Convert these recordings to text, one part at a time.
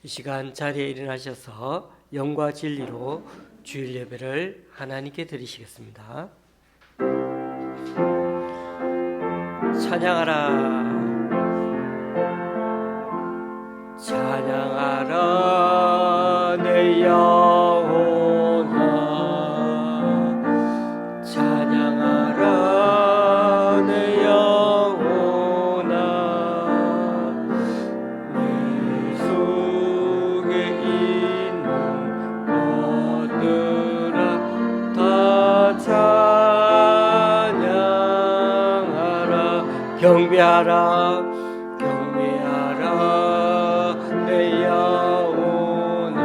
이 시간 자리에 일어나셔서 영과 진리로 주일 예배를 하나님께 드리시겠습니다. 찬양하라 찬양하라 내 영혼아 찬양하라 내 영혼아 내 속에 있는 것들아 다 찬양하라 경배하라 경배하라 내 영혼아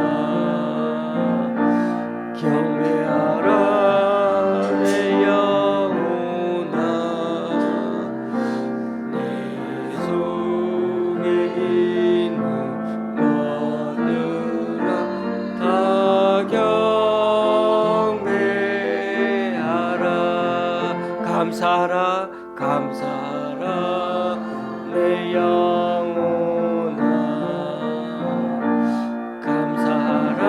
경배하라 내 영혼아 내 속에 있는 것들아 다 경배하라 감사하라 감사하라 내 영혼아 감사하라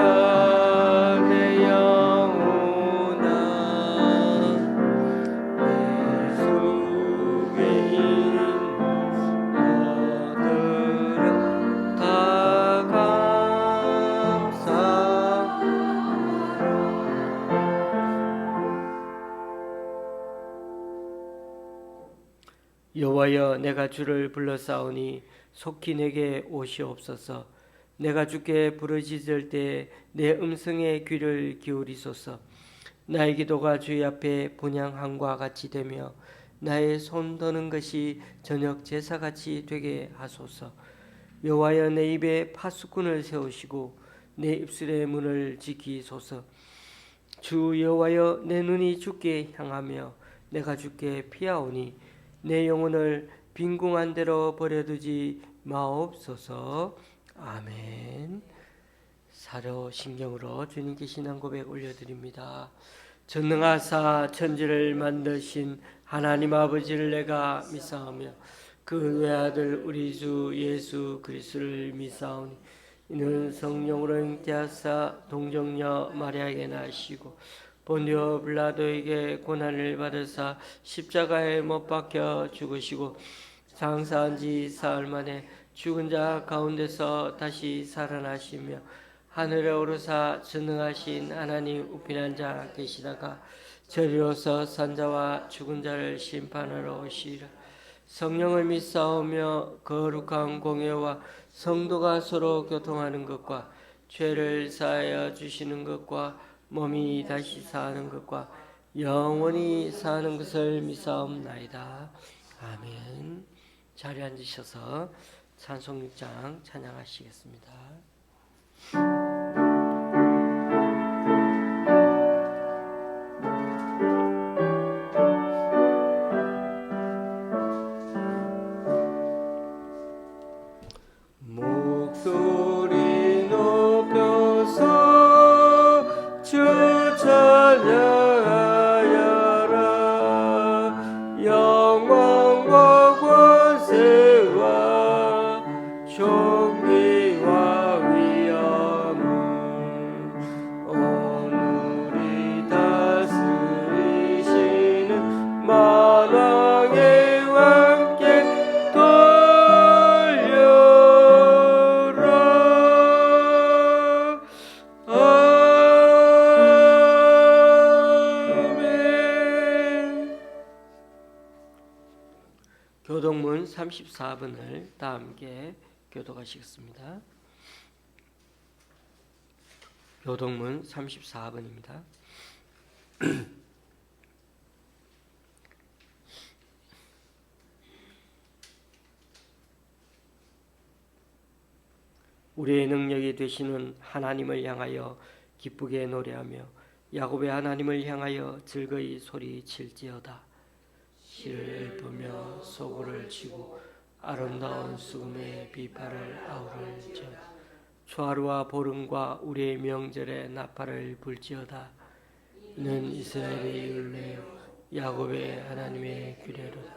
내 영혼아 내 속에 있는 것들아 다 감사하라 여호와여 내가 주를 불러싸우니 속히 내게 오시옵소서. 내가 주께 부르짖을 때 내 음성에 귀를 기울이소서. 나의 기도가 주의 앞에 분향함과 같이 되며 나의 손 드는 것이 저녁 제사같이 되게 하소서. 여호와여 내 입에 파수꾼을 세우시고 내 입술의 문을 지키소서. 주 여호와여 내 눈이 주께 향하며 내가 주께 피하오니 내 영혼을 빈궁한 대로 버려두지 마옵소서. 아멘. 사료 신경으로 주님께 신앙 고백 올려드립니다. 전능하사 천지를 만드신 하나님 아버지를 내가 믿사오며 그 외아들 우리 주 예수 그리스도를 믿사오니 이는 성령으로 잉태하사 동정녀 마리아에게 나시고 본디오 빌라도에게 고난을 받으사 십자가에 못 박혀 죽으시고 장사한 지 사흘 만에 죽은 자 가운데서 다시 살아나시며 하늘에 오르사 전능하신 하나님 우편한 자 계시다가 저리로서 산자와 죽은 자를 심판하러 오시리라. 성령을 믿사오며 거룩한 공예와 성도가 서로 교통하는 것과 죄를 사하여 주시는 것과 몸이 다시 사는 것과 영원히 사는 것을 믿사옵나이다. 아멘. 자리에 앉으셔서 찬송 6장 찬양하시겠습니다. 목소리 높여서 주 찬양하여라. 영광과 권세와 존귀와 위엄은 오늘이 다스리시는 만왕의 왕께 교동문 34번을 다 함께 교독하시겠습니다. 교동문 34번입니다. 우리의 능력이 되시는 하나님을 향하여 기쁘게 노래하며 야곱의 하나님을 향하여 즐거이 소리칠지어다. 실을 읊으며 소고를 치고 아름다운 수금의 비파를 아우를지어다. 초하루와 보름과 우리의 명절에 나팔을 불지어다. 이는 이스라엘의 율례요 야곱의 하나님의 규례로다.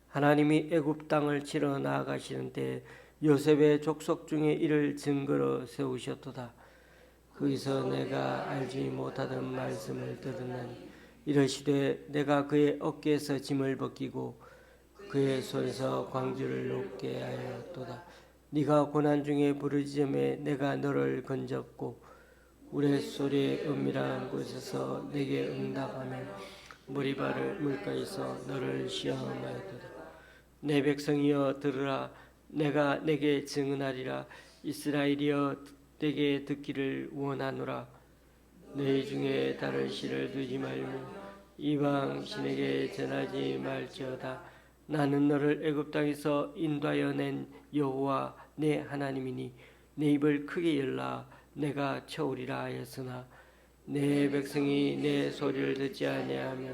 하나님이 애굽 땅을 치러 나아가시는 때 요셉의 족속 중에 이를 증거로 세우셨도다. 거기서 내가 알지 못하던 말씀을 들었나니 이러시되 내가 그의 어깨에서 짐을 벗기고 그의 손에서 광주를 놓게 하였도다. 네가 고난 중에 부르짖음에 내가 너를 건졌고 우레소리의 은밀한 곳에서 내게 응답하며 머리발을 물가에서 너를 시험하였도다. 내 백성이여 들으라. 내가 내게 증언하리라. 이스라엘이여 내게 듣기를 원하노라. 너희 중에 다른 신을 두지 말며 이방 신에게 전하지 말지어다. 나는 너를 애굽 땅에서 인도하여 낸 여호와 내 하나님이니 내 입을 크게 열라 내가 쳐오리라 하였으나 내 백성이 내 소리를 듣지 아니하며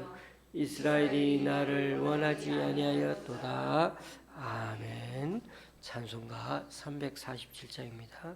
이스라엘이 나를 원하지 아니하였도다. 아멘. 찬송가 347장입니다.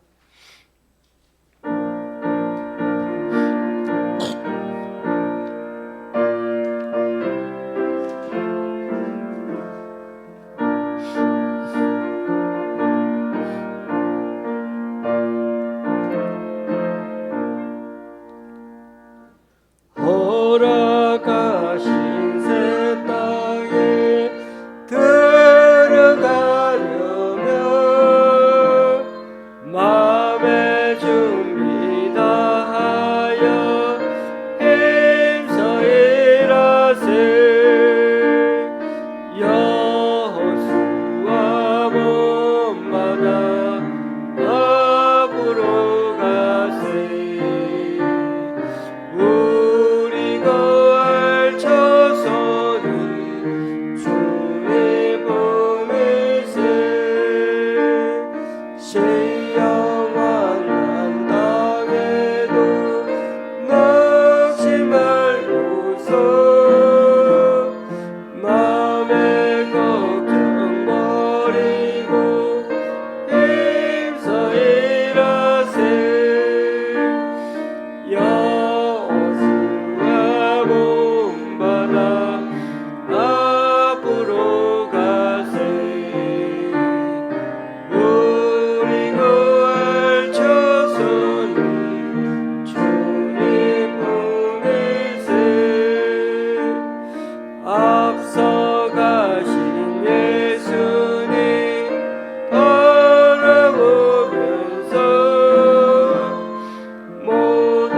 돌아가신 새 땅에 들어가려면 마음의 준비 다하여 힘써 일하세. 여호수아 본받아 앞으로 가세. 앞서가신 예수님 바라보면서 모두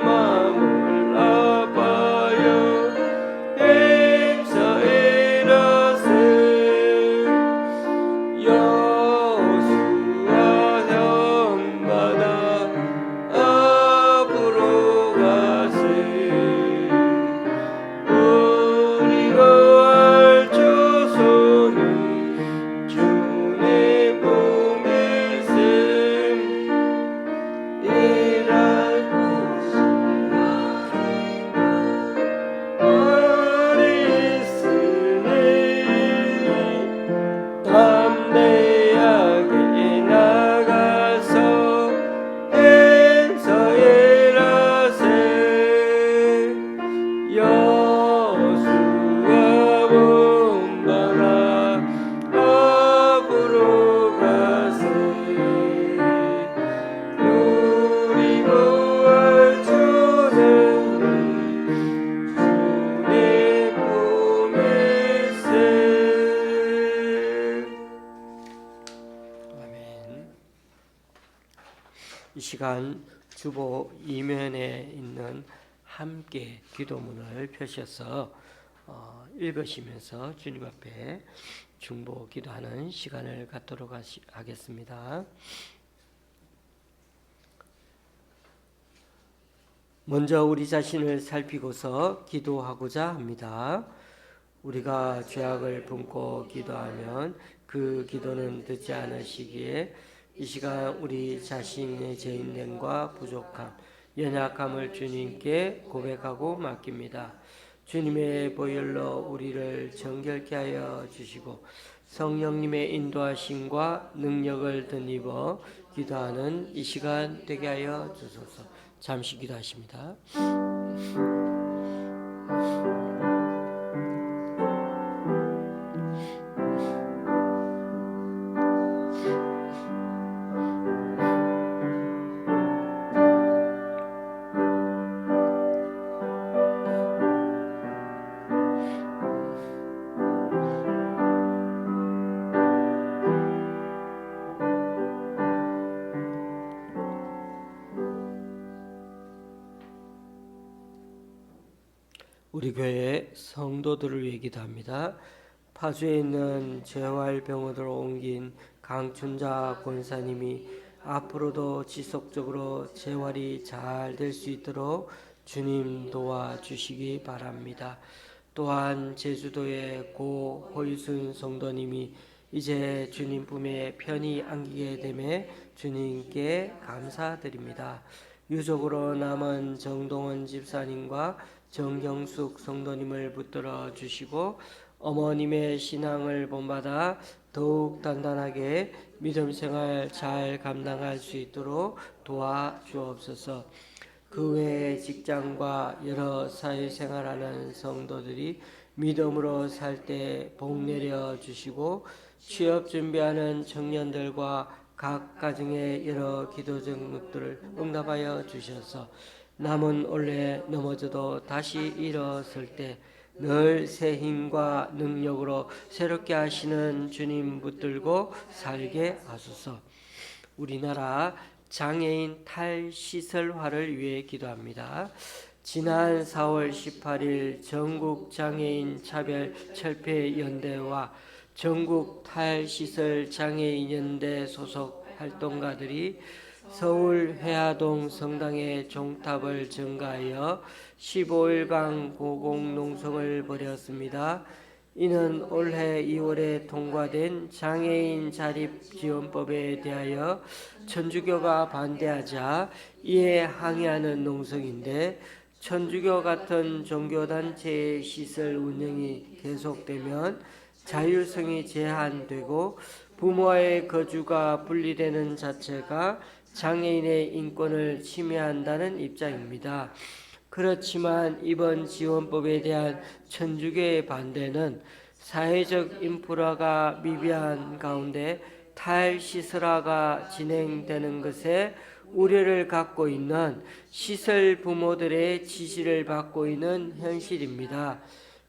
마음을 아파요 힘써 일하세. 여호수아 현받아 앞으로 가세. 담대하게 나가서 힘써 일하세. 여호수아 본받아 앞으로 가세. 우리 구할 주는 주의 품일세. 이 시간 주보 이면에 있는 함께 기도문을 펴셔서 읽으시면서 주님 앞에 중보 기도하는 시간을 갖도록 하겠습니다. 먼저 우리 자신을 살피고서 기도하고자 합니다. 우리가 죄악을 품고 기도하면 그 기도는 듣지 않으시기에 이 시간 우리 자신의 죄인됨과 부족함, 연약함을 주님께 고백하고 맡깁니다. 주님의 보혈로 우리를 정결케 하여 주시고 성령님의 인도하심과 능력을 덧입어 기도하는 이 시간 되게 하여 주소서. 잠시 기도하십니다. 우리 교회 성도들을 위해 기도합니다. 파주에 있는 재활병원으로 옮긴 강춘자 권사님이 앞으로도 지속적으로 재활이 잘 될 수 있도록 주님 도와주시기 바랍니다. 또한 제주도의 고 허유순 성도님이 이제 주님 품에 편히 안기게 됨에 주님께 감사드립니다. 유족으로 남은 정동원 집사님과 정경숙 성도님을 붙들어 주시고 어머님의 신앙을 본받아 더욱 단단하게 믿음 생활 잘 감당할 수 있도록 도와주옵소서. 그 외에 직장과 여러 사회생활하는 성도들이 믿음으로 살 때 복 내려 주시고 취업 준비하는 청년들과 각 가정의 여러 기도 제목들을 응답하여 주셔서 남은 올해 넘어져도 다시 일어설 때 늘 새 힘과 능력으로 새롭게 하시는 주님 붙들고 살게 하소서. 우리나라 장애인 탈시설화를 위해 기도합니다. 지난 4월 18일 전국 장애인 차별 철폐 연대와 전국 탈시설 장애인 연대 소속 활동가들이 서울 회화동 성당의 종탑을 증가하여 15일간 고공농성을 벌였습니다. 이는 올해 2월에 통과된 장애인 자립지원법에 대하여 천주교가 반대하자 이에 항의하는 농성인데, 천주교 같은 종교단체의 시설 운영이 계속되면 자율성이 제한되고 부모와의 거주가 분리되는 자체가 장애인의 인권을 침해한다는 입장입니다. 그렇지만 이번 지원법에 대한 천주교의 반대는 사회적 인프라가 미비한 가운데 탈시설화가 진행되는 것에 우려를 갖고 있는 시설 부모들의 지지를 받고 있는 현실입니다.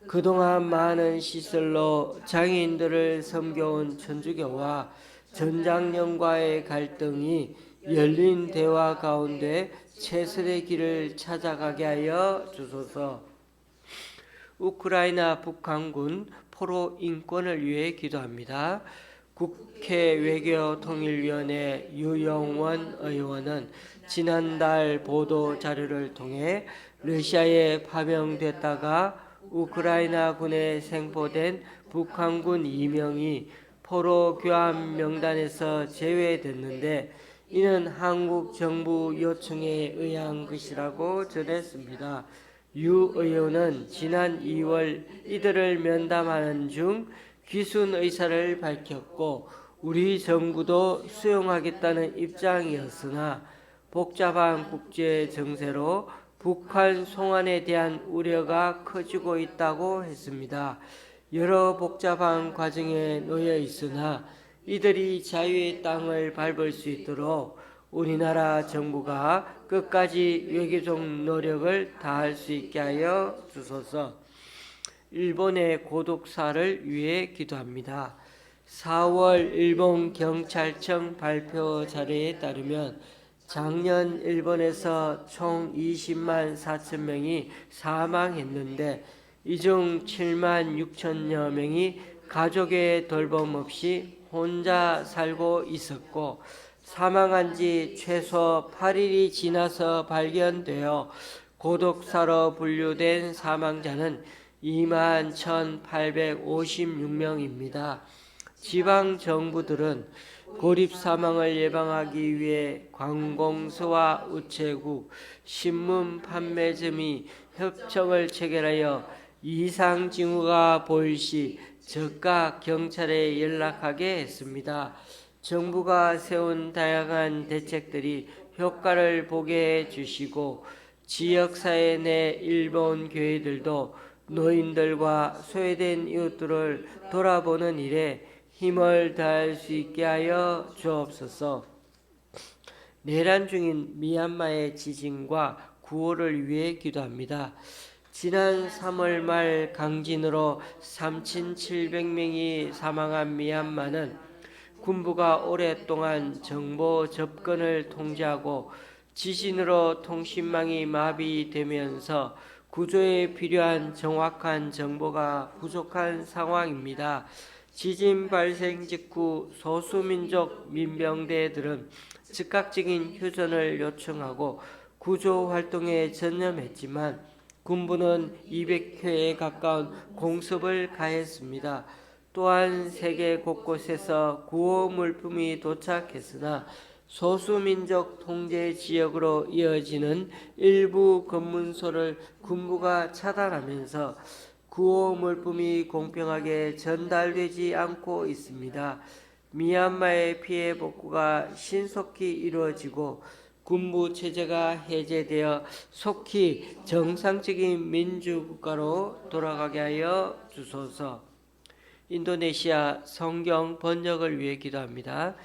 그동안 많은 시설로 장애인들을 섬겨온 천주교와 전장년과의 갈등이 열린 대화 가운데 최선의 길을 찾아가게 하여 주소서. 우크라이나 북한군 포로 인권을 위해 기도합니다. 국회 외교통일위원회 유영원 의원은 지난달 보도 자료를 통해 러시아에 파병됐다가 우크라이나 군에 생포된 북한군 2명이 포로 교환 명단에서 제외됐는데 이는 한국 정부 요청에 의한 것이라고 전했습니다. 유 의원은 지난 2월 이들을 면담하는 중 귀순 의사를 밝혔고 우리 정부도 수용하겠다는 입장이었으나 복잡한 국제 정세로 북한 송환에 대한 우려가 커지고 있다고 했습니다. 여러 복잡한 과정에 놓여 있으나 이들이 자유의 땅을 밟을 수 있도록 우리나라 정부가 끝까지 외교적 노력을 다할 수 있게 하여 주소서. 일본의 고독사를 위해 기도합니다. 4월 일본 경찰청 발표 자료에 따르면 작년 일본에서 총 20만 4천 명이 사망했는데 이 중 7만 6천여 명이 가족의 돌봄 없이 혼자 살고 있었고 사망한 지 최소 8일이 지나서 발견되어 고독사로 분류된 사망자는 2만 1,856명입니다. 지방 정부들은 고립 사망을 예방하기 위해 관공서와 우체국, 신문 판매점이 협정을 체결하여 이상 징후가 보일 시 즉각 경찰에 연락하게 했습니다. 정부가 세운 다양한 대책들이 효과를 보게 해 주시고 지역사회 내 일본 교회들도 노인들과 소외된 이웃들을 돌아보는 일에 힘을 다할 수 있게 하여 주옵소서. 내란 중인 미얀마의 지진과 구호를 위해 기도합니다. 지난 3월 말 강진으로 3,700명이 사망한 미얀마는 군부가 오랫동안 정보 접근을 통제하고 지진으로 통신망이 마비되면서 구조에 필요한 정확한 정보가 부족한 상황입니다. 지진 발생 직후 소수민족 민병대들은 즉각적인 휴전을 요청하고 구조 활동에 전념했지만 군부는 200회에 가까운 공습을 가했습니다. 또한 세계 곳곳에서 구호 물품이 도착했으나 소수민족 통제 지역으로 이어지는 일부 검문소를 군부가 차단하면서 구호 물품이 공평하게 전달되지 않고 있습니다. 미얀마의 피해 복구가 신속히 이루어지고 군부 체제가 해제되어 속히 정상적인 민주국가로 돌아가게 하여 주소서. 인도네시아 성경 번역을 위해 기도합니다.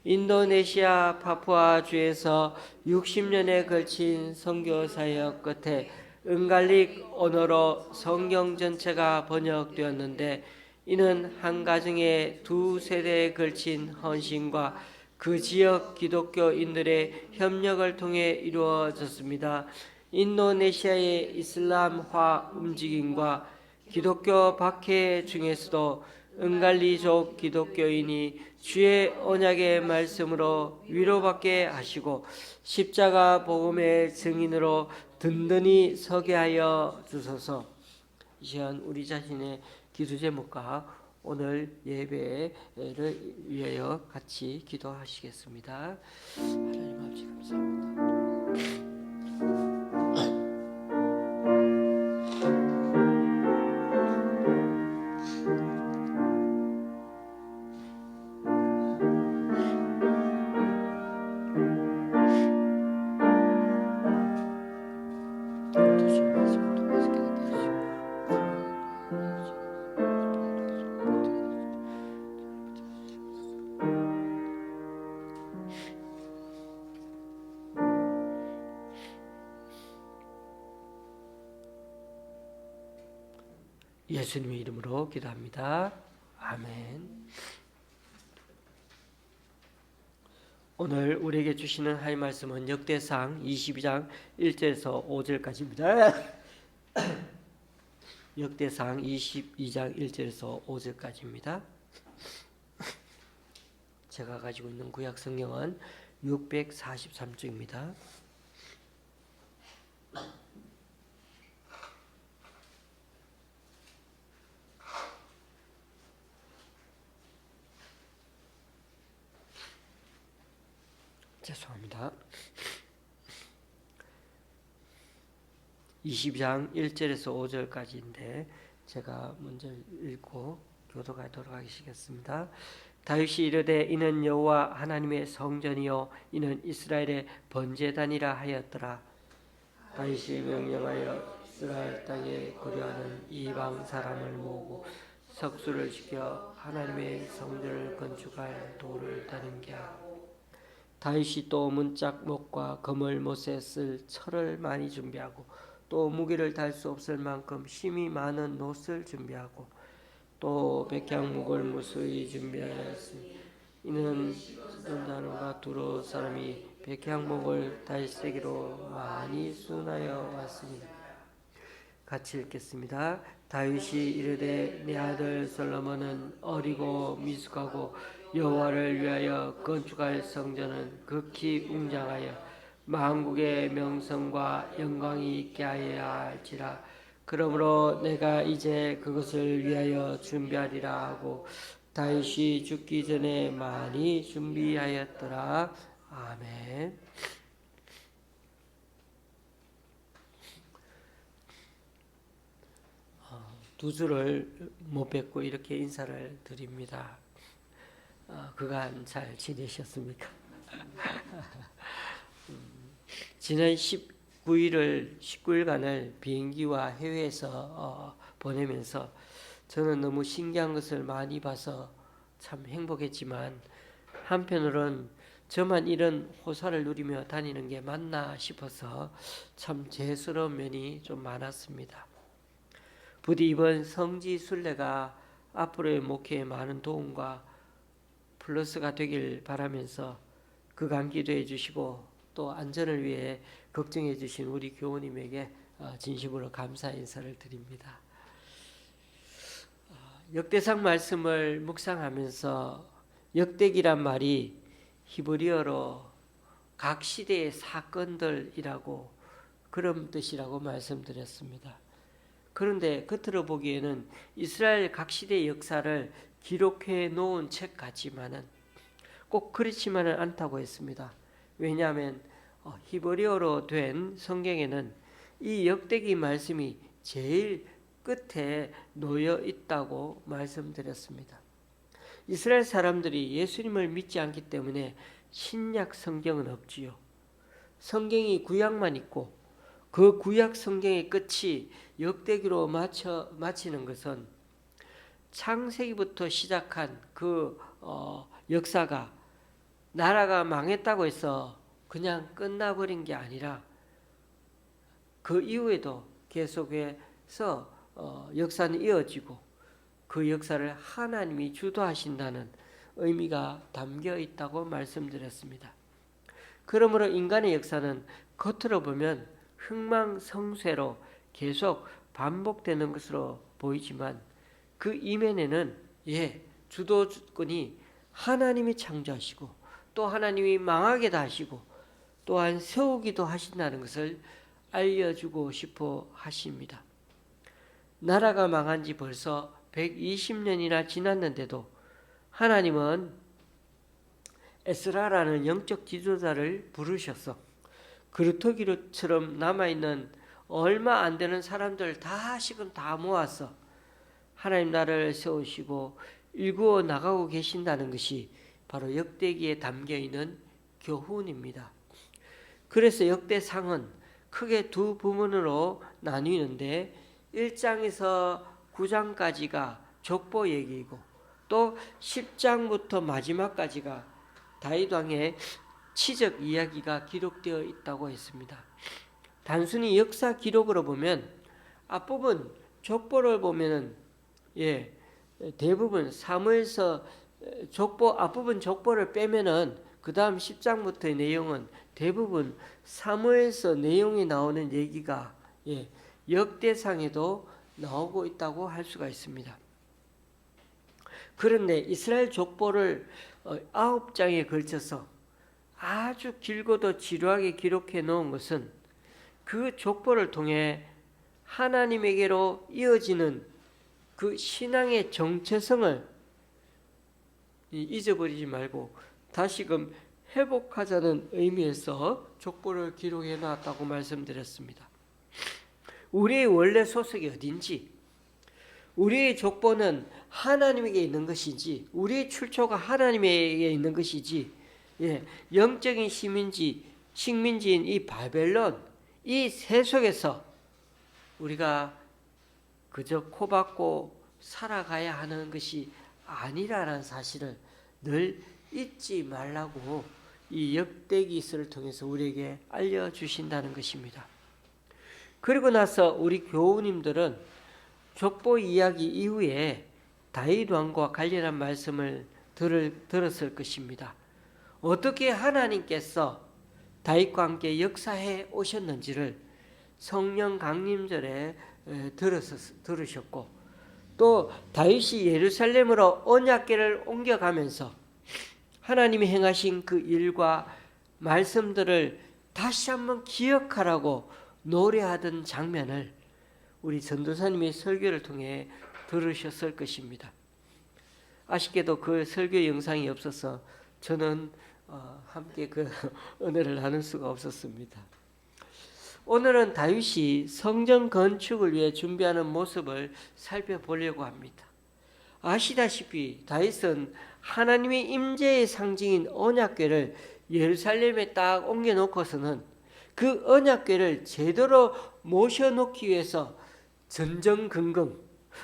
인도네시아 파푸아주에서 60년에 걸친 선교 사역 끝에 은갈릭 언어로 성경 전체가 번역되었는데 이는 한 가정의 두 세대에 걸친 헌신과 그 지역 기독교인들의 협력을 통해 이루어졌습니다. 인도네시아의 이슬람화 움직임과 기독교 박해 중에서도 은갈리족 기독교인이 주의 언약의 말씀으로 위로받게 하시고 십자가 복음의 증인으로 든든히 서게 하여 주소서. 이 시간 우리 자신의 기도 제목과 오늘 예배를 위하여 같이 기도하시겠습니다. 하나님 아버지 감사합니다. 예수님의 이름으로 기도합니다. 아멘. 오늘 우리에게 주시는 하나님 말씀은 역대상 22장 1절에서 5절까지입니다. 역대상 22장 1절에서 5절까지입니다. 제가 가지고 있는 구약 성경은 643쪽입니다. 죄송합니다. 22장 1절에서 5절까지인데 제가 먼저 읽고 교도하도록 하겠습니다. 다윗이 이르되 이는 여호와 하나님의 성전이요 이는 이스라엘의 번제단이라 하였더라. 다윗이 명령하여 이스라엘 땅에 거류하는 이방 사람을 모으고 석수를 지켜 하나님의 성전을 건축할 돌을 다듬게 하고 다윗이 또 문짝목과 거물못에 쓸 철을 많이 준비하고 또 무게를 달 수 없을 만큼 힘이 많은 놋을 준비하고 또 백향목을 무수히 준비하였으니 이는 스단과 두로 사람이 백향목을 달새기로 많이 순하여 왔으니. 같이 읽겠습니다. 다윗이 이르되 내 아들 솔로몬은 어리고 미숙하고 여호와를 위하여 건축할 성전은 극히 웅장하여 만국의 명성과 영광이 있게 하여야 할지라. 그러므로 내가 이제 그것을 위하여 준비하리라 하고 다윗이 죽기 전에 많이 준비하였더라. 아멘. 두 주를 못 뵙고 이렇게 인사를 드립니다. 그간 잘 지내셨습니까? 지난 19일간을 비행기와 해외에서 보내면서 저는 너무 신기한 것을 많이 봐서 참 행복했지만 한편으론 저만 이런 호사를 누리며 다니는 게 맞나 싶어서 참 죄스러운 면이 좀 많았습니다. 부디 이번 성지 순례가 앞으로의 목회에 많은 도움과 플러스가 되길 바라면서 그간 기도해 주시고 또 안전을 위해 걱정해 주신 우리 교우님에게 진심으로 감사 인사를 드립니다. 역대상 말씀을 묵상하면서 역대기란 말이 히브리어로 각 시대의 사건들이라고 그런 뜻이라고 말씀드렸습니다. 그런데 겉으로 보기에는 이스라엘 각 시대의 역사를 기록해 놓은 책 같지만은 꼭 그렇지만은 않다고 했습니다. 왜냐하면 히브리어로 된 성경에는 이 역대기 말씀이 제일 끝에 놓여 있다고 말씀드렸습니다. 이스라엘 사람들이 예수님을 믿지 않기 때문에 신약 성경은 없지요. 성경이 구약만 있고 그 구약 성경의 끝이 역대기로 마치는 것은 창세기부터 시작한 그 역사가 나라가 망했다고 해서 그냥 끝나버린 게 아니라 그 이후에도 계속해서 역사는 이어지고 그 역사를 하나님이 주도하신다는 의미가 담겨 있다고 말씀드렸습니다. 그러므로 인간의 역사는 겉으로 보면 흥망성쇠로 계속 반복되는 것으로 보이지만 그 이면에는 주도권이 하나님이 창조하시고 또 하나님이 망하게도 하시고 또한 세우기도 하신다는 것을 알려주고 싶어 하십니다. 나라가 망한 지 벌써 120년이나 지났는데도 하나님은 에스라라는 영적 지도자를 부르셔서 그루터기처럼 남아있는 얼마 안 되는 사람들 다시금 다 모아서 하나님 나라를 세우시고 일구어 나가고 계신다는 것이 바로 역대기에 담겨있는 교훈입니다. 그래서 역대상은 크게 두 부문으로 나뉘는데 1장에서 9장까지가 족보 얘기이고 또 10장부터 마지막까지가 다윗 왕의 치적 이야기가 기록되어 있다고 했습니다. 단순히 역사 기록으로 보면 앞부분 족보를 보면은 대부분 사무엘서 족보 앞부분 족보를 빼면은 그 다음 10장부터의 내용은 대부분 사무엘서 내용이 나오는 얘기가 역대상에도 나오고 있다고 할 수가 있습니다. 그런데 이스라엘 족보를 9장에 걸쳐서 아주 길고도 지루하게 기록해 놓은 것은 그 족보를 통해 하나님에게로 이어지는 그 신앙의 정체성을 잊어버리지 말고 다시금 회복하자는 의미에서 족보를 기록해 놨다고 말씀드렸습니다. 우리의 원래 소속이 어딘지, 우리의 족보는 하나님에게 있는 것이지, 우리의 출처가 하나님에게 있는 것이지, 영적인 식민지인 이 바벨론, 이 세속에서 우리가 그저 코박고 살아가야 하는 것이 아니라는 사실을 늘 잊지 말라고 이 역대기서를 통해서 우리에게 알려주신다는 것입니다. 그리고 나서 우리 교우님들은 족보 이야기 이후에 다윗 왕과 관련한 말씀을 들었을 것입니다. 어떻게 하나님께서 다윗과 함께 역사해 오셨는지를 성령 강림절에 들으셨고 또 다윗이 예루살렘으로 언약궤를 옮겨가면서 하나님이 행하신 그 일과 말씀들을 다시 한번 기억하라고 노래하던 장면을 우리 전도사님의 설교를 통해 들으셨을 것입니다. 아쉽게도 그 설교 영상이 없어서 저는 함께 그 은혜를 나눌 수가 없었습니다. 오늘은 다윗이 성전 건축을 위해 준비하는 모습을 살펴보려고 합니다. 아시다시피 다윗은 하나님의 임재의 상징인 언약궤를 예루살렘에 딱 옮겨놓고서는 그 언약궤를 제대로 모셔놓기 위해서 전전긍긍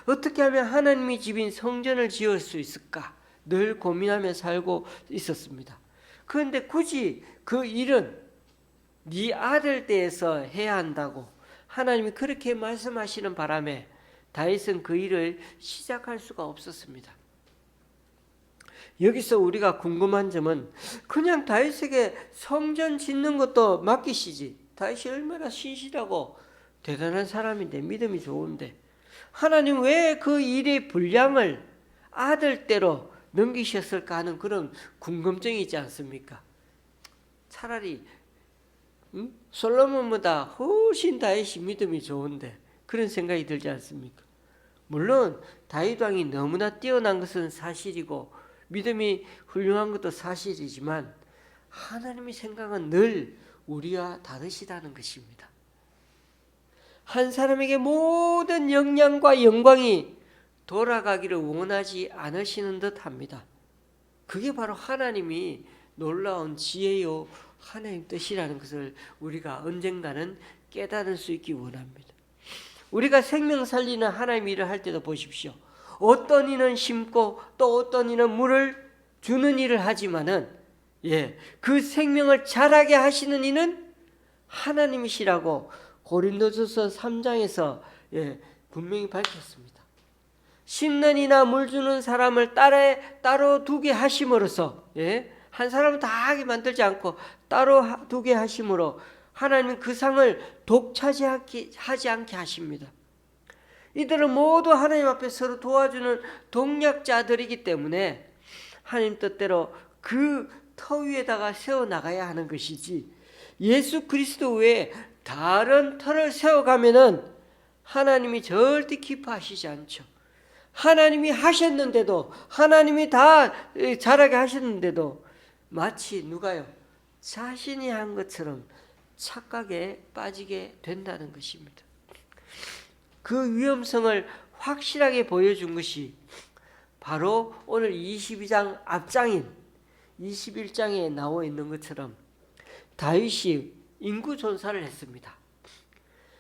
어떻게 하면 하나님의 집인 성전을 지을 수 있을까 늘 고민하며 살고 있었습니다. 그런데 굳이 그 일은 네 아들 때에서 해야 한다고 하나님이 그렇게 말씀하시는 바람에 다윗은 그 일을 시작할 수가 없었습니다. 여기서 우리가 궁금한 점은 그냥 다윗에게 성전 짓는 것도 맡기시지 다윗이 얼마나 신실하고 대단한 사람인데, 믿음이 좋은데 하나님 왜 그 일의 분량을 아들대로 넘기셨을까 하는 그런 궁금증이 있지 않습니까? 차라리 솔로몬보다 훨씬 다윗이 믿음이 좋은데 그런 생각이 들지 않습니까? 물론 다윗 왕이 너무나 뛰어난 것은 사실이고 믿음이 훌륭한 것도 사실이지만 하나님의 생각은 늘 우리와 다르시다는 것입니다. 한 사람에게 모든 영향과 영광이 돌아가기를 원하지 않으시는 듯 합니다. 그게 바로 하나님이 놀라운 지혜요 하나님 뜻이라는 것을 우리가 언젠가는 깨달을 수 있기 원합니다. 우리가 생명 살리는 하나님 일을 할 때도 보십시오. 어떤 이는 심고 또 어떤 이는 물을 주는 일을 하지만은 그 생명을 자라게 하시는 이는 하나님이시라고 고린도전서 3장에서 분명히 밝혔습니다. 심는 이나 물 주는 사람을 따로 두게 하심으로써 한 사람은 다 하게 만들지 않고 따로 두게 하심으로 하나님은 그 상을 독차지하지 않게 하십니다. 이들은 모두 하나님 앞에 서로 도와주는 동력자들이기 때문에 하나님 뜻대로 그 터 위에다가 세워나가야 하는 것이지, 예수 그리스도 외에 다른 터를 세워가면은 하나님이 절대 기뻐하시지 않죠. 하나님이 하셨는데도, 하나님이 다 잘하게 하셨는데도 마치 누가요? 자신이 한 것처럼 착각에 빠지게 된다는 것입니다. 그 위험성을 확실하게 보여준 것이 바로 오늘 22장 앞장인 21장에 나와 있는 것처럼 다윗이 인구존살을 했습니다.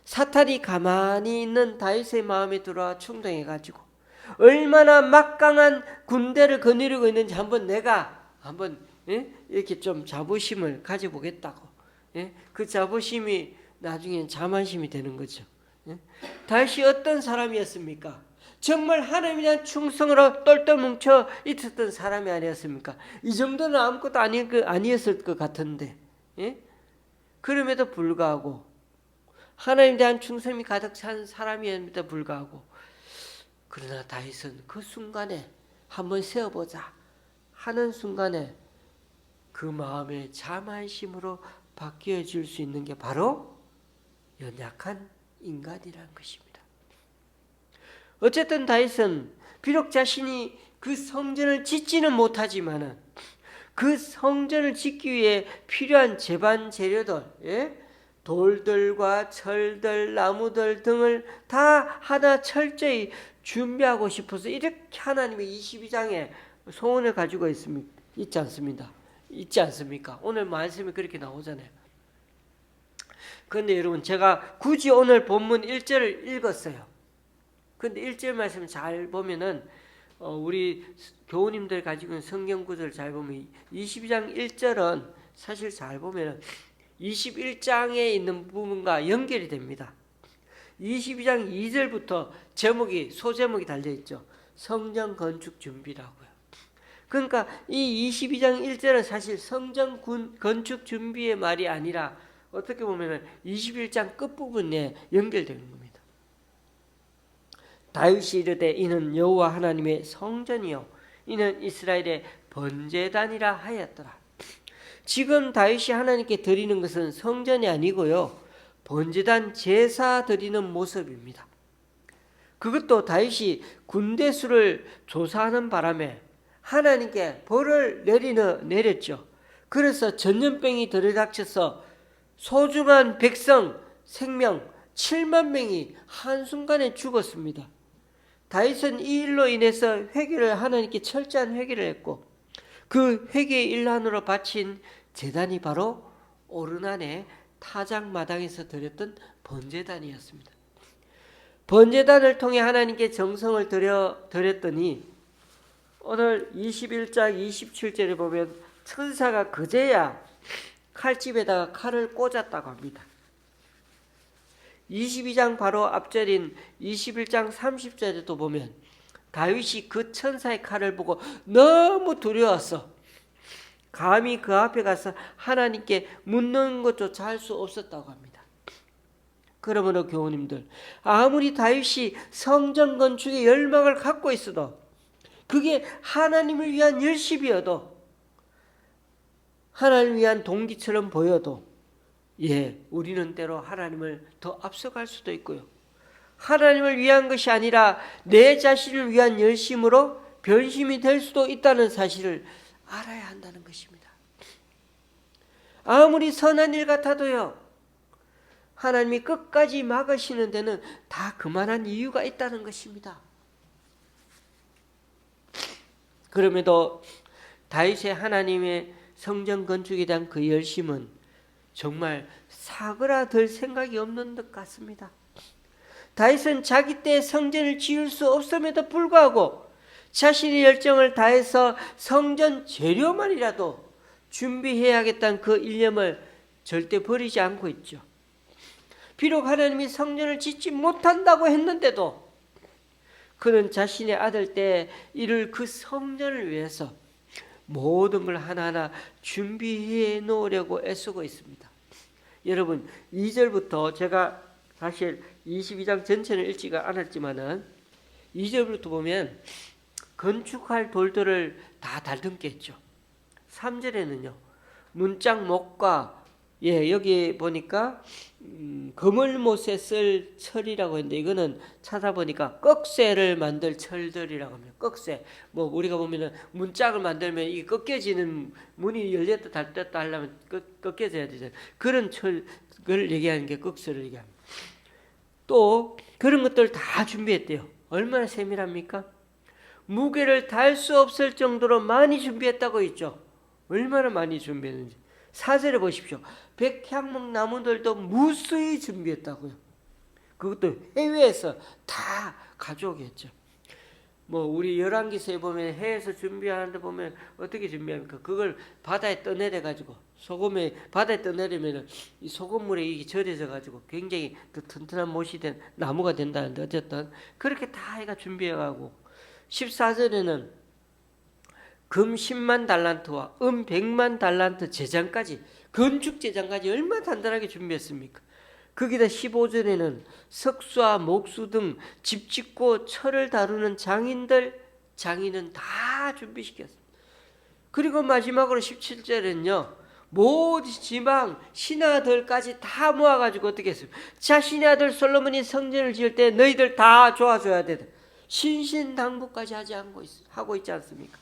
사탄이 가만히 있는 다윗의 마음에 들어와 충동해가지고 얼마나 막강한 군대를 거느리고 있는지 내가 한번 이렇게 좀 자부심을 가져보겠다고. 그 자부심이 나중엔 자만심이 되는 거죠. 다윗이 어떤 사람이었습니까? 정말 하나님에 대한 충성으로 똘똘 뭉쳐 있었던 사람이 아니었습니까? 이 정도는 아무것도 아니었을 것 같은데, 그럼에도 불구하고 하나님에 대한 충성이 가득 찬 사람임에도 불구하고, 그러나 다윗은 그 순간에 한번 세워보자 하는 순간에 그 마음의 자만심으로 바뀌어질 수 있는 게 바로 연약한 인간이라는 것입니다. 어쨌든 다윗은 비록 자신이 그 성전을 짓지는 못하지만은 그 성전을 짓기 위해 필요한 제반 재료들, 돌들과 철들, 나무들 등을 다 하나 철저히 준비하고 싶어서 이렇게 하나님의 22장에 소원을 가지고 있지 않습니까? 오늘 말씀이 그렇게 나오잖아요. 그런데 여러분, 제가 굳이 오늘 본문 1절을 읽었어요. 근데 1절 말씀 잘 보면은 우리 교우님들 가지고 있는 성경 구절을 잘 보면 22장 1절은 사실 잘 보면은 21장에 있는 부분과 연결이 됩니다. 22장 2절부터 소제목이 달려있죠. 성전 건축 준비라고요. 그러니까 이 22장 1절은 사실 성전 건축 준비의 말이 아니라 어떻게 보면은 21장 끝부분에 연결되는 겁니다. 다윗이 이르되 이는 여호와 하나님의 성전이요 이는 이스라엘의 번제단이라 하였더라. 지금 다윗이 하나님께 드리는 것은 성전이 아니고요, 번제단 제사 드리는 모습입니다. 그것도 다윗이 군대 수를 조사하는 바람에 하나님께 벌을 내렸죠. 그래서 전염병이 들이닥쳐서 소중한 백성 생명 7만 명이 한순간에 죽었습니다. 다윗은 이 일로 인해서 하나님께 철저한 회개를 했고, 그 회개의 일환으로 바친 제단이 바로 오르난의 타작마당에서 드렸던 번제단이었습니다. 번제단을 통해 하나님께 정성을 드렸더니 오늘 21장 27절에 보면 천사가 그제야 칼집에다가 칼을 꽂았다고 합니다. 22장 바로 앞절인 21장 30절에도 보면 다윗이 그 천사의 칼을 보고 너무 두려웠어. 감히 그 앞에 가서 하나님께 묻는 것조차 할 수 없었다고 합니다. 그러므로 교우님들, 아무리 다윗이 성전 건축에 열망을 갖고 있어도, 그게 하나님을 위한 열심이어도, 하나님을 위한 동기처럼 보여도, 우리는 때로 하나님을 더 앞서갈 수도 있고요, 하나님을 위한 것이 아니라 내 자신을 위한 열심으로 변심이 될 수도 있다는 사실을 알아야 한다는 것입니다. 아무리 선한 일 같아도요, 하나님이 끝까지 막으시는 데는 다 그만한 이유가 있다는 것입니다. 그럼에도 다윗의 하나님의 성전 건축에 대한 그 열심은 정말 사그라들 생각이 없는 것 같습니다. 다윗은 자기 때 성전을 지을 수 없음에도 불구하고 자신의 열정을 다해서 성전 재료만이라도 준비해야겠다는 그 일념을 절대 버리지 않고 있죠. 비록 하나님이 성전을 짓지 못한다고 했는데도 그는 자신의 아들 때 이룰 그 성전을 위해서 모든 걸 하나하나 준비해 놓으려고 애쓰고 있습니다. 여러분, 2절부터 제가 사실 22장 전체는 읽지가 않았지만은 2절부터 보면 건축할 돌들을 다 달듬게 했죠. 3절에는요, 문짝 목과 여기 보니까 그물못에 쓸 철이라고 했는데, 이거는 찾아보니까 꺽쇠를 만들 철들이라고 합니다. 꺽쇠. 뭐 우리가 보면은 문짝을 만들면 이 꺾여지는, 문이 열렸다 닫혔다 하려면 꺾여져야 되잖아요. 그런 철을 얘기하는 게 꺽쇠를 얘기합니다. 또 그런 것들 다 준비했대요. 얼마나 세밀합니까? 무게를 달 수 없을 정도로 많이 준비했다고 했죠. 얼마나 많이 준비했는지 4절에 보십시오. 백향목 나무들도 무수히 준비했다고요. 그것도 해외에서 다 가져오겠죠. 뭐 우리 열왕기서에 보면 해외에서 준비하는데 보면 어떻게 준비합니까? 그걸 바다에 떠내려 가지고, 소금에 바다에 떠내리면 이 소금물에 이게 절여져 가지고 굉장히 더 튼튼한 못이 된 나무가 된다는데, 어쨌든 그렇게 다 해가 준비해 가고, 14절에는 금 10만 달란트와 은 100만 달란트 제장까지, 건축 제장까지 얼마나 단단하게 준비했습니까? 거기다 15절에는 석수와 목수 등 집 짓고 철을 다루는 장인은 다 준비시켰습니다. 그리고 마지막으로 17절에는요, 모든 지방 신하들까지 다 모아가지고 어떻게 했습니까? 자신의 아들 솔로몬이 성전을 지을 때 너희들 다 도와줘야 되다. 신신당부까지 하고 있지 않습니까?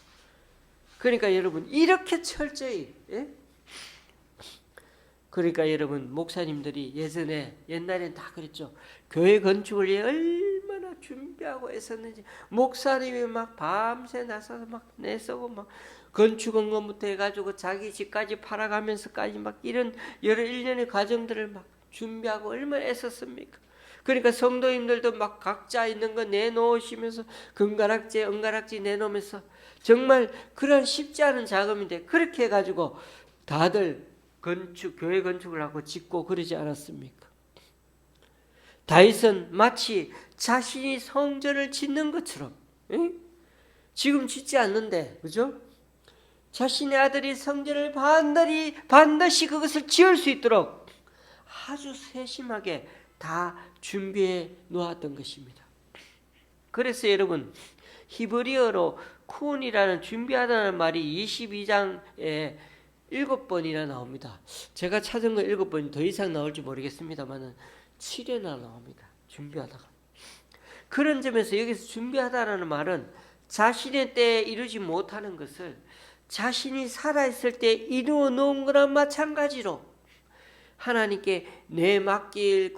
그러니까 여러분, 이렇게 철저히, 그러니까 여러분, 목사님들이 옛날엔 다 그랬죠. 교회 건축을 위해 얼마나 준비하고 애썼는지, 목사님이 막 밤새 나서서 막 내쓰고 막 건축 원금부터 해가지고 자기 집까지 팔아가면서까지 막 이런 여러 일련의 과정들을 막 준비하고 얼마나 애썼습니까? 그러니까 성도님들도 막 각자 있는 거 내놓으시면서 금가락지, 은가락지 내놓으면서 정말 그런 쉽지 않은 작업인데, 그렇게 해가지고 다들 교회 건축을 하고 짓고 그러지 않았습니까? 다윗은 마치 자신이 성전을 짓는 것처럼, 지금 짓지 않는데, 그죠? 자신의 아들이 성전을 반드시 그것을 지을 수 있도록 아주 세심하게 다 준비해 놓았던 것입니다. 그래서 여러분, 히브리어로 쿤이라는 준비하다는 말이 22장에 7번이나 나옵니다. 제가 찾은 건 7번, 더 이상 나올지 모르겠습니다만 7회나 나옵니다. 준비하다가. 그런 점에서 여기서 준비하다라는 말은 자신의 때에 이루지 못하는 것을 자신이 살아있을 때 이루어 놓은 거랑 마찬가지로 하나님께 내맡기는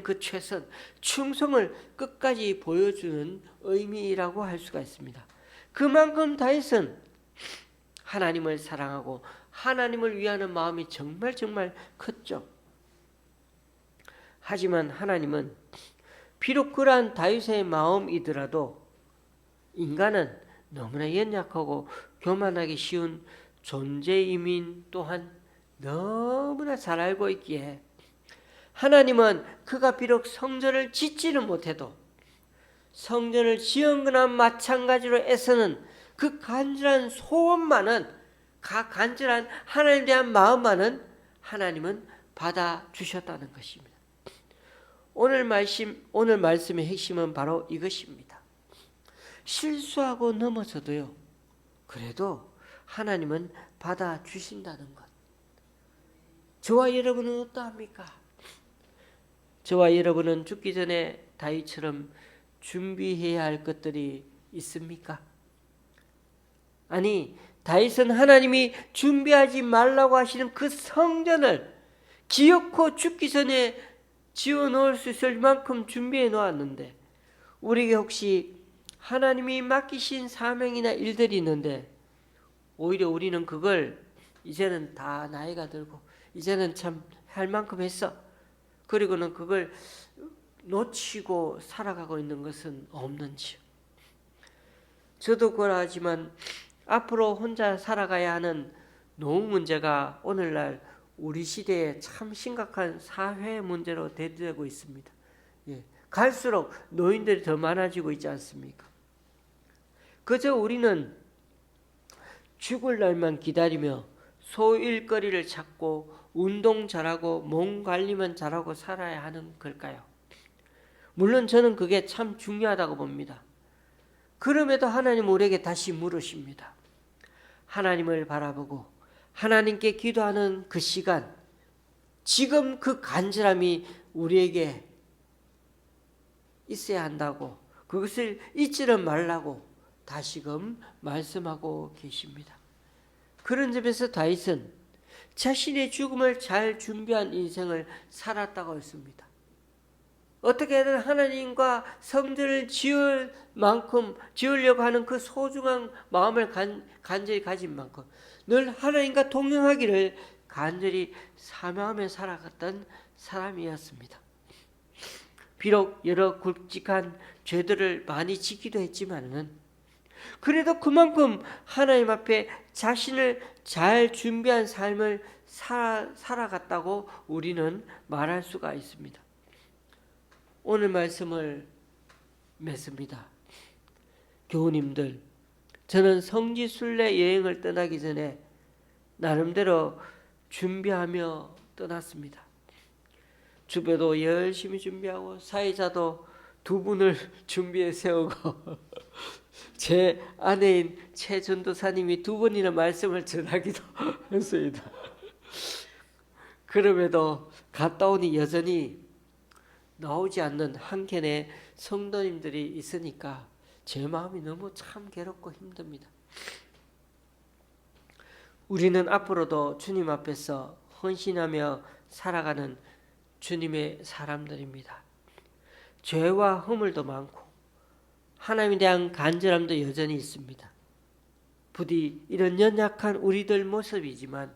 그 최선, 충성을 끝까지 보여주는 의미라고 할 수가 있습니다. 그만큼 다윗은 하나님을 사랑하고 하나님을 위하는 마음이 정말 컸죠. 하지만 하나님은 비록 그러한 다윗의 마음이더라도 인간은 너무나 연약하고 교만하기 쉬운 존재임인 또한 너무나 잘 알고 있기에 하나님은 그가 비록 성전을 짓지는 못해도 성전을 지은 거나 마찬가지로 애쓰는 그 간절한 소원만은, 간절한 하나님에 대한 마음만은 하나님은 받아주셨다는 것입니다. 오늘 말씀의 핵심은 바로 이것입니다. 실수하고 넘어져도요, 그래도 하나님은 받아주신다는 것. 저와 여러분은 어떠합니까? 저와 여러분은 죽기 전에 다윗처럼 준비해야 할 것들이 있습니까? 아니, 다윗은 하나님이 준비하지 말라고 하시는 그 성전을 기어코 죽기 전에 지어 놓을 수 있을 만큼 준비해 놓았는데, 우리에게 혹시 하나님이 맡기신 사명이나 일들이 있는데 오히려 우리는 그걸 이제는 다 나이가 들고 이제는 참 할 만큼 했어, 그리고는 그걸 놓치고 살아가고 있는 것은 없는지요? 저도 그러하지만 앞으로 혼자 살아가야 하는 노후 문제가 오늘날 우리 시대에 참 심각한 사회 문제로 대두되고 있습니다. 예, 갈수록 노인들이 더 많아지고 있지 않습니까? 그저 우리는 죽을 날만 기다리며 소일거리를 찾고 운동 잘하고 몸 관리만 잘하고 살아야 하는 걸까요? 물론 저는 그게 참 중요하다고 봅니다. 그럼에도 하나님은 우리에게 다시 물으십니다. 하나님을 바라보고 하나님께 기도하는 그 시간, 지금 그 간절함이 우리에게 있어야 한다고, 그것을 잊지는 말라고 다시금 말씀하고 계십니다. 그런 점에서 다윗은 자신의 죽음을 잘 준비한 인생을 살았다고 했습니다. 어떻게든 하나님과 성전을 지을 만큼 지으려고 하는 그 소중한 마음을 간절히 가진 만큼 늘 하나님과 동행하기를 간절히 사명하며 살아갔던 사람이었습니다. 비록 여러 굵직한 죄들을 많이 짓기도 했지만은 그래도 그만큼 하나님 앞에 자신을 잘 준비한 삶을 살아갔다고 우리는 말할 수가 있습니다. 오늘 말씀을 맺습니다. 교우님들, 저는 성지 순례 여행을 떠나기 전에 나름대로 준비하며 떠났습니다. 주배도 열심히 준비하고 사회자도 2분을 준비해 세우고 제 아내인 최 전도사님이 2번이나 말씀을 전하기도 했습니다. 그럼에도 갔다 오니 여전히 나오지 않는 한켠에 성도님들이 있으니까 제 마음이 너무 참 괴롭고 힘듭니다. 우리는 앞으로도 주님 앞에서 헌신하며 살아가는 주님의 사람들입니다. 죄와 허물도 많고 하나님에 대한 간절함도 여전히 있습니다. 부디 이런 연약한 우리들 모습이지만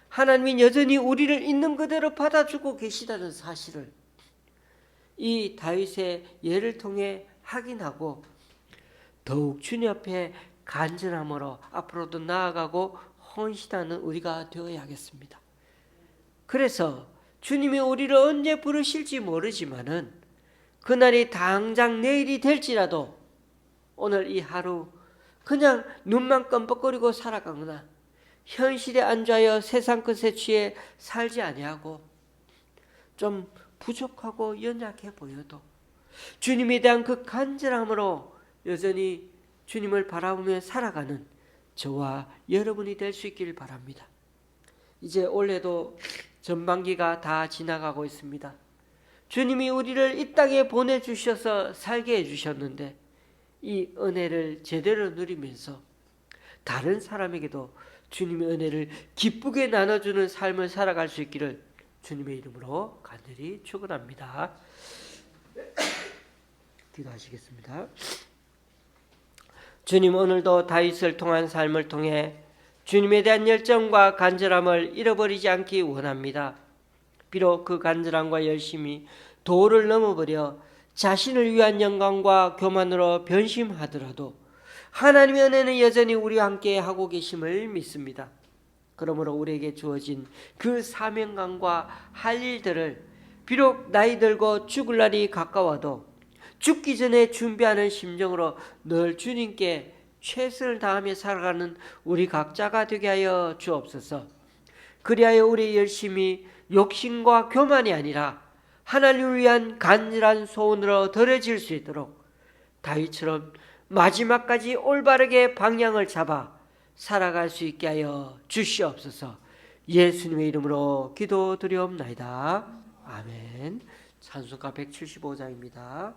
하나님이 여전히 우리를 있는 그대로 받아주고 계시다는 사실을 이 다윗의 예를 통해 확인하고 더욱 주님 앞에 간절함으로 앞으로도 나아가고 헌신하는 우리가 되어야겠습니다. 그래서 주님이 우리를 언제 부르실지 모르지만은 그날이 당장 내일이 될지라도 오늘 이 하루 그냥 눈만 껌뻑거리고 살아가거나 현실에 안주하여 세상 것에 취해 살지 아니하고 좀 부족하고 연약해 보여도 주님에 대한 그 간절함으로 여전히 주님을 바라보며 살아가는 저와 여러분이 될 수 있기를 바랍니다. 이제 올해도 전반기가 다 지나가고 있습니다. 주님이 우리를 이 땅에 보내주셔서 살게 해주셨는데 이 은혜를 제대로 누리면서 다른 사람에게도 주님의 은혜를 기쁘게 나눠주는 삶을 살아갈 수 있기를 주님의 이름으로 간절히 축원합니다. 기도하시겠습니다. 주님, 오늘도 다윗을 통한 삶을 통해 주님에 대한 열정과 간절함을 잃어버리지 않기 원합니다. 비록 그 간절함과 열심이 도를 넘어버려 자신을 위한 영광과 교만으로 변심하더라도 하나님의 은혜는 여전히 우리와 함께 하고 계심을 믿습니다. 그러므로 우리에게 주어진 그 사명감과 할 일들을 비록 나이 들고 죽을 날이 가까워도 죽기 전에 준비하는 심정으로 늘 주님께 최선을 다하며 살아가는 우리 각자가 되게 하여 주옵소서. 그리하여 우리의 열심이 욕심과 교만이 아니라 하나님을 위한 간절한 소원으로 드려질 수 있도록 다윗처럼 마지막까지 올바르게 방향을 잡아 살아갈 수 있게 하여 주시옵소서. 예수님의 이름으로 기도드리옵나이다. 아멘. 찬송가 175장입니다.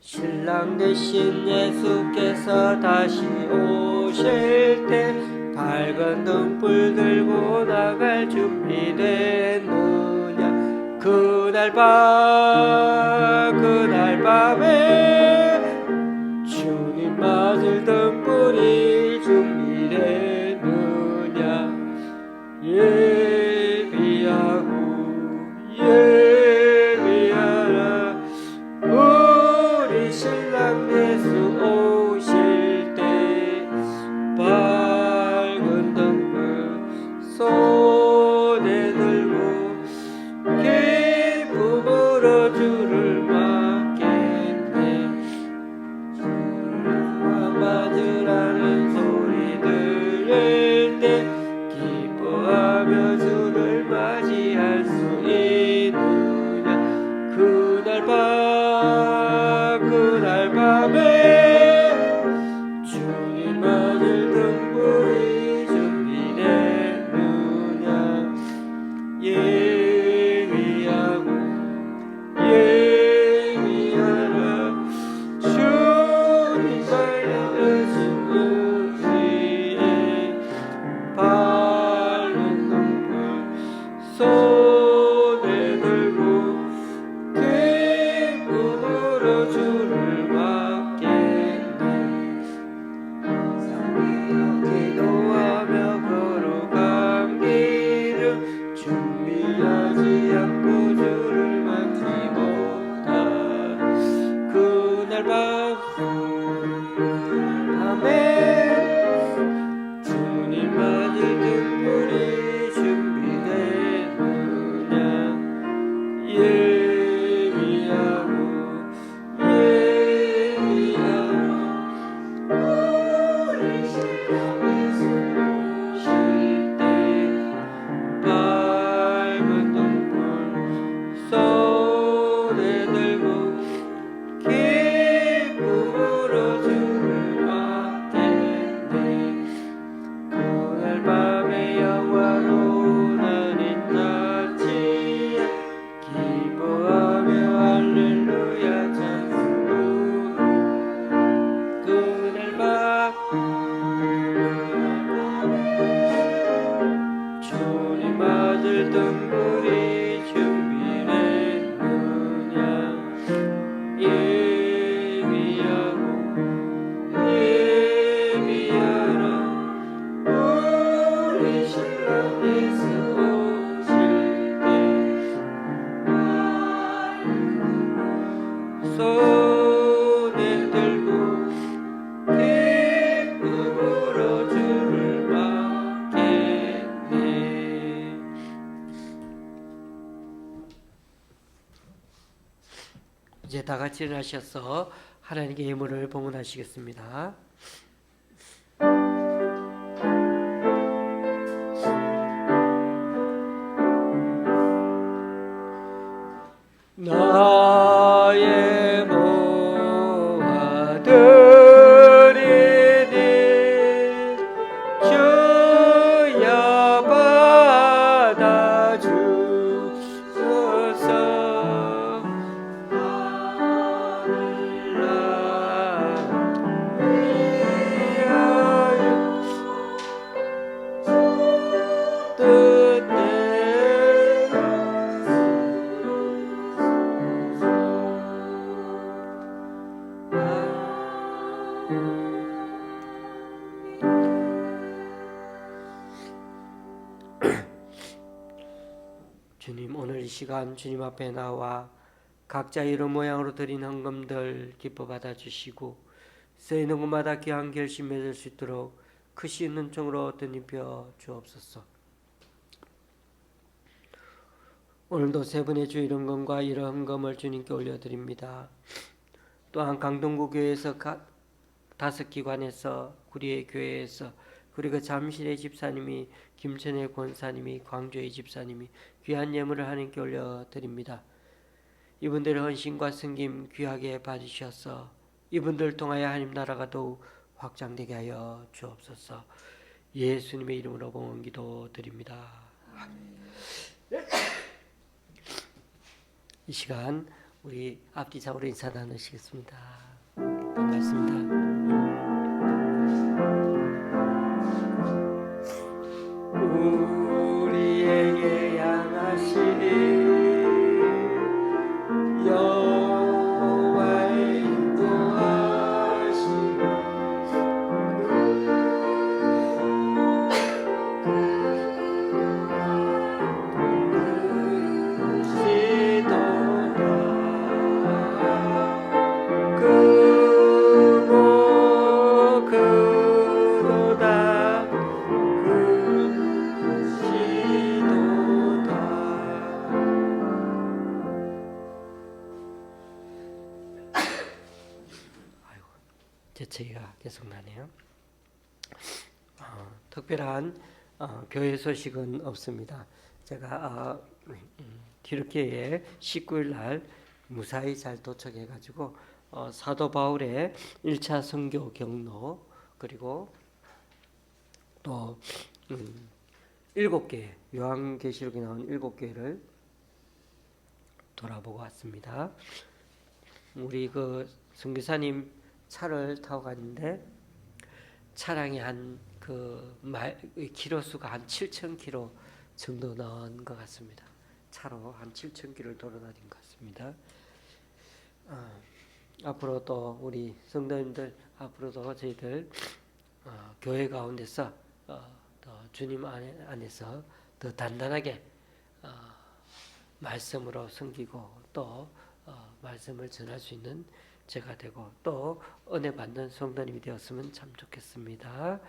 신랑 되신 예수께서 다시 오실 때 밝은 등불 들고 나갈 준비됐느냐. 그날 밤에 주님 맞을 등불이 준비됐느냐. 예비하고 예비하라. 우리 신랑 예수 오실 때 밝은 등불 손에 들고 기쁨으로 주를 맞겠네. 주를 맞으라는 소리 들릴 때 기뻐하며 주를 맞이할 수 있느냐. 그날 밤에 주님 맞을 등불이 준비됐느냐. 예비하고 예비하라. 주님 살려주신 우리의 밝은 등불 손에 들고 기쁨으로 주를 맞겠네. 기도하며 걸어간 길을 준비하지 않고 주를 맞지 못한 그날 밤에 주님 맞을 등불이 준비됐느냐. 예비하고 예비하라. 우리 신랑 예수 오실 때 밝은 등불 손에 들고 기쁨으로 주를 맞겠네. 그날 밤에 영화로운 하늘 잔치에 기뻐하며 할렐루야 찬송으로 그날 밤 주님 맞을 등불이 준비됐느냐. 예비하고 예비하라. 우리 신랑 예수 오실 때 손에 들고 기쁨으로 주를 맞겠네. 이제 다 같이 일어나셔서 하나님께 예물을 봉헌하시겠습니다. 나의 모아드리니 주여 받아주소서. 주님, 오늘 이 시간 주님 앞에 나와 각자 이런 모양으로 드린 헌금들 기뻐 받아주시고 쓰이는 곳마다 귀한 결심 맺을 수 있도록 크신 은총으로 덧입혀 주옵소서. 오늘도 세 분의 주 이런검과 이런검을 주님께 올려드립니다. 또한 강동구 교회에서 5기관에서 구리의 교회에서 그리고 잠실의 집사님이 김천의 권사님이 광주의 집사님이 귀한 예물을 하나님께 올려드립니다. 이분들의 헌신과 섬김 귀하게 받으셔서 이분들 통하여 하나님 나라가 더욱 확장되게 하여 주옵소서. 예수님의 이름으로 봉헌 기도드립니다. 이 시간 우리 앞뒤장으로 인사 나누시겠습니다. 반갑습니다. 우리에게 향하신 여호와의 인도하심 재채기가 계속 나네요. 특별한 교회 소식은 없습니다. 제가 튀르키예에 19일 날 무사히 잘 도착해가지고 사도 바울의 1차 선교 경로 그리고 또 7개 요한계시록에 나온 7개를 돌아보고 왔습니다. 우리 그 선교사님 차를 타고 갔는데 차량이 한 키로수가 한 7,000km 정도 나온 것 같습니다. 차로 한 7,000km를 돌아다닌 것 같습니다. 앞으로 또 우리 성도님들 앞으로도 저희들 교회 가운데서 더 주님 안에서 더 단단하게 말씀으로 섬기고 또 말씀을 전할 수 있는 제가 되고 또 은혜 받는 성도님이 되었으면 참 좋겠습니다.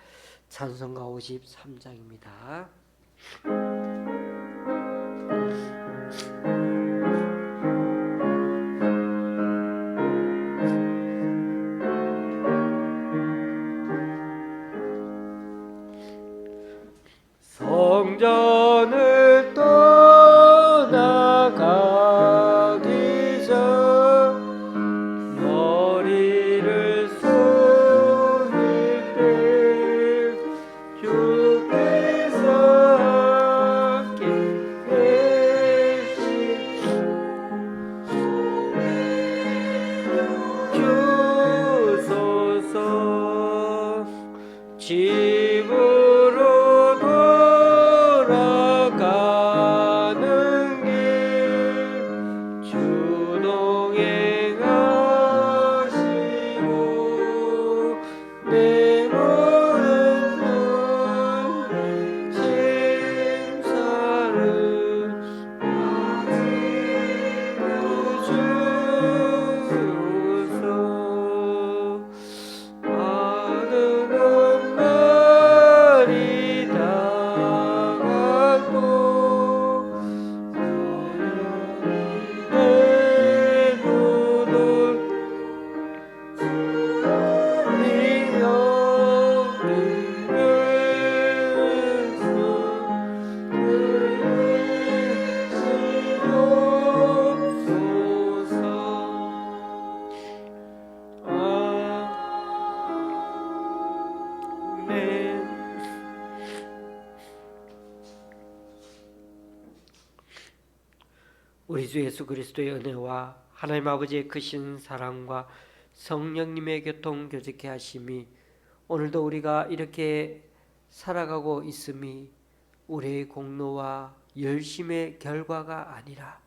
찬송가 53장입니다. 성전을 떠나가기 전 머리를 숙일 때 주께서 함께 계시 주소서. 집으로 돌아가는 길 주 동행하시고 내 모든 짐살을 주소서. 많은 날이 다가도 내 눈은 네 우리 주 예수 그리스도의 은혜와 하나님 아버지의 크신 사랑과 성령님의 교통 교제케 하심이 오늘도 우리가 이렇게 살아가고 있음이 우리의 공로와 열심의 결과가 아니라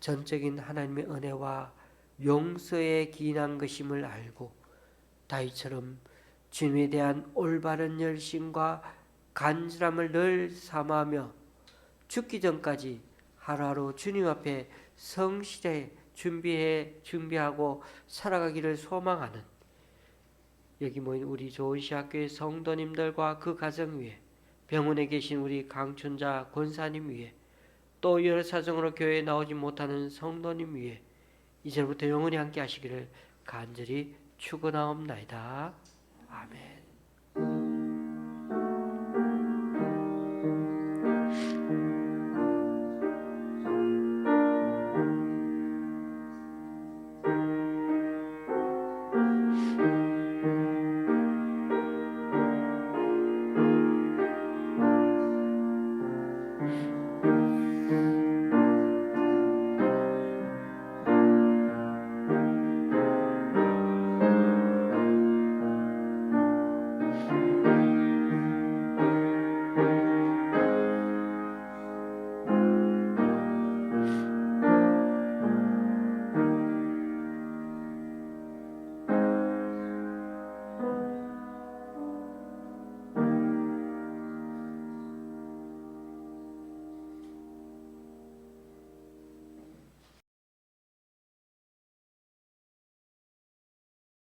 전적인 하나님의 은혜와 용서에 기인한 것임을 알고 다윗처럼 주님에 대한 올바른 열심과 간절함을 늘 삼아하며 죽기 전까지 하루하루 주님 앞에 성실히 준비하고 살아가기를 소망하는 여기 모인 우리 좋은시학교의 성도님들과 그 가정 위에, 병원에 계신 우리 강춘자 권사님 위에, 또 여러 사정으로 교회에 나오지 못하는 성도님 위에 이제부터 영원히 함께 하시기를 간절히 축원하옵나이다. 아멘.